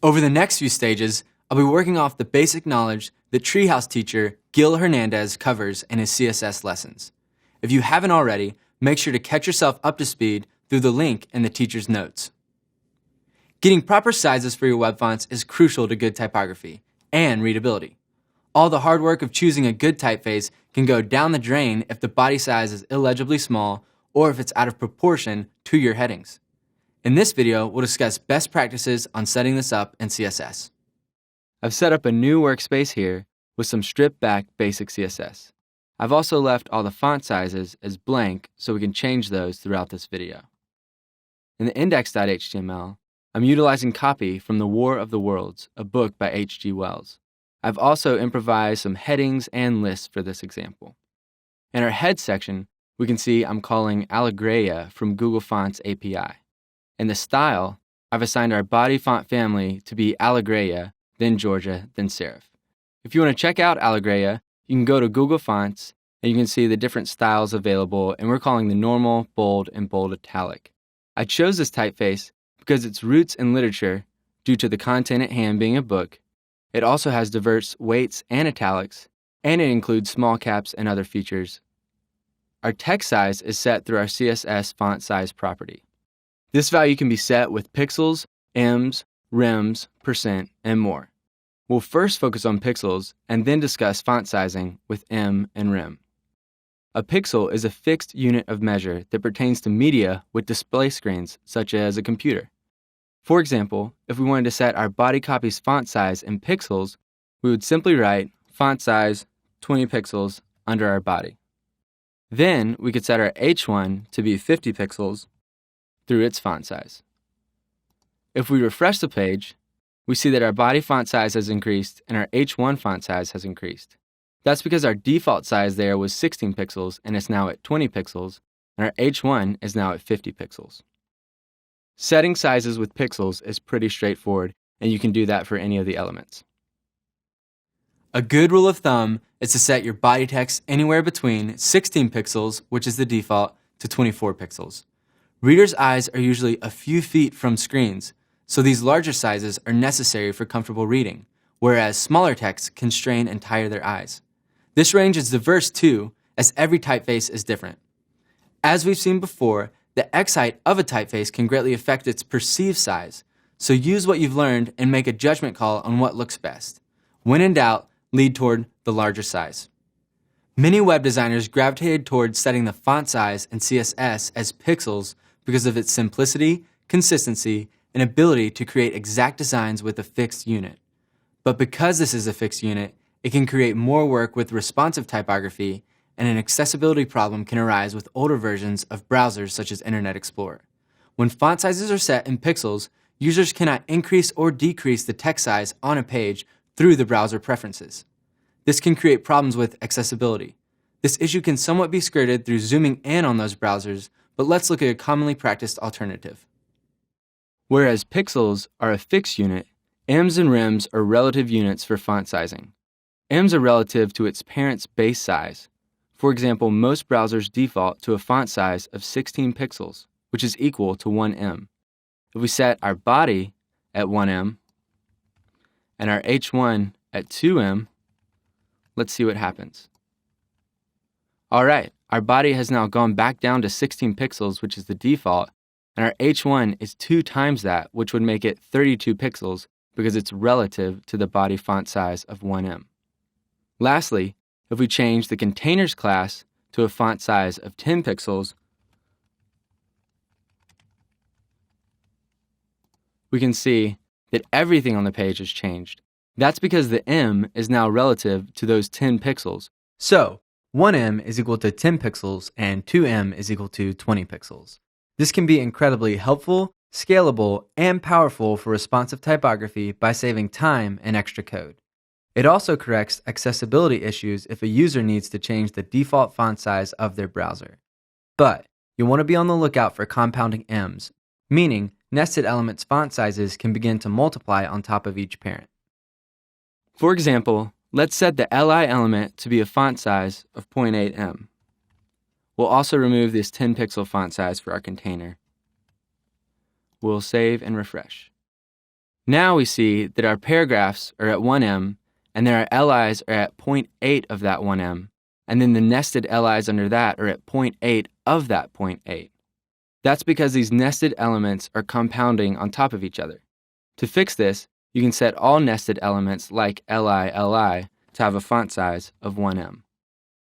Over the next few stages, I'll be working off the basic knowledge that Treehouse teacher Gil Hernandez covers in his CSS lessons. If you haven't already, make sure to catch yourself up to speed through the link in the teacher's notes. Getting proper sizes for your web fonts is crucial to good typography and readability. All the hard work of choosing a good typeface can go down the drain if the body size is illegibly small or if it's out of proportion to your headings. In this video, we'll discuss best practices on setting this up in CSS. I've set up a new workspace here with some stripped back basic CSS. I've also left all the font sizes as blank so we can change those throughout this video. In the index.html, I'm utilizing copy from The War of the Worlds, a book by H.G. Wells. I've also improvised some headings and lists for this example. In our head section, we can see I'm calling Allegreia from Google Fonts API. In the style, I've assigned our body font family to be Allegreia, then Georgia, then serif. If you want to check out Allegreia, you can go to Google Fonts and you can see the different styles available, and we're calling the normal, bold, and bold italic. I chose this typeface because its roots in literature, due to the content at hand being a book. It also has diverse weights and italics, and it includes small caps and other features. Our text size is set through our CSS font size property. This value can be set with pixels, ems, rems, %, and more. We'll first focus on pixels and then discuss font sizing with em and rem. A pixel is a fixed unit of measure that pertains to media with display screens, such as a computer. For example, if we wanted to set our body copy's font size in pixels, we would simply write font size 20 pixels under our body. Then we could set our H1 to be 50 pixels through its font size. If we refresh the page, we see that our body font size has increased and our H1 font size has increased. That's because our default size there was 16 pixels and it's now at 20 pixels, and our H1 is now at 50 pixels. Setting sizes with pixels is pretty straightforward, and you can do that for any of the elements. A good rule of thumb is to set your body text anywhere between 16 pixels, which is the default, to 24 pixels. Readers' eyes are usually a few feet from screens, so these larger sizes are necessary for comfortable reading, whereas smaller text can strain and tire their eyes. This range is diverse too, as every typeface is different. As we've seen before, the X height of a typeface can greatly affect its perceived size, so use what you've learned and make a judgment call on what looks best. When in doubt, lead toward the larger size. Many web designers gravitated towards setting the font size in CSS as pixels because of its simplicity, consistency, and ability to create exact designs with a fixed unit. But because this is a fixed unit, it can create more work with responsive typography, and an accessibility problem can arise with older versions of browsers such as Internet Explorer. When font sizes are set in pixels, users cannot increase or decrease the text size on a page through the browser preferences. This can create problems with accessibility. This issue can somewhat be skirted through zooming in on those browsers, but let's look at a commonly practiced alternative. Whereas pixels are a fixed unit, ems and rems are relative units for font sizing. Ems are relative to its parent's base size. For example, most browsers default to a font size of 16 pixels, which is equal to 1 em. If we set our body at 1 em and our H1 at 2 em, let's see what happens. All right, our body has now gone back down to 16 pixels, which is the default, and our H1 is 2 times that, which would make it 32 pixels because it's relative to the body font size of 1 em. Lastly, if we change the containers class to a font size of 10 pixels, we can see that everything on the page has changed. That's because the em is now relative to those 10 pixels. So, 1 em is equal to 10 pixels and 2 em is equal to 20 pixels. This can be incredibly helpful, scalable, and powerful for responsive typography by saving time and extra code. It also corrects accessibility issues if a user needs to change the default font size of their browser. But you'll want to be on the lookout for compounding ems, meaning nested elements' font sizes can begin to multiply on top of each parent. For example, let's set the li element to be a font size of 0.8 em. We'll also remove this 10 pixel font size for our container. We'll save and refresh. Now we see that our paragraphs are at 1em, and then our LIs are at 0.8 of that 1em, and then the nested LIs under that are at 0.8 of that 0.8. That's because these nested elements are compounding on top of each other. To fix this, you can set all nested elements like LI to have a font size of 1em.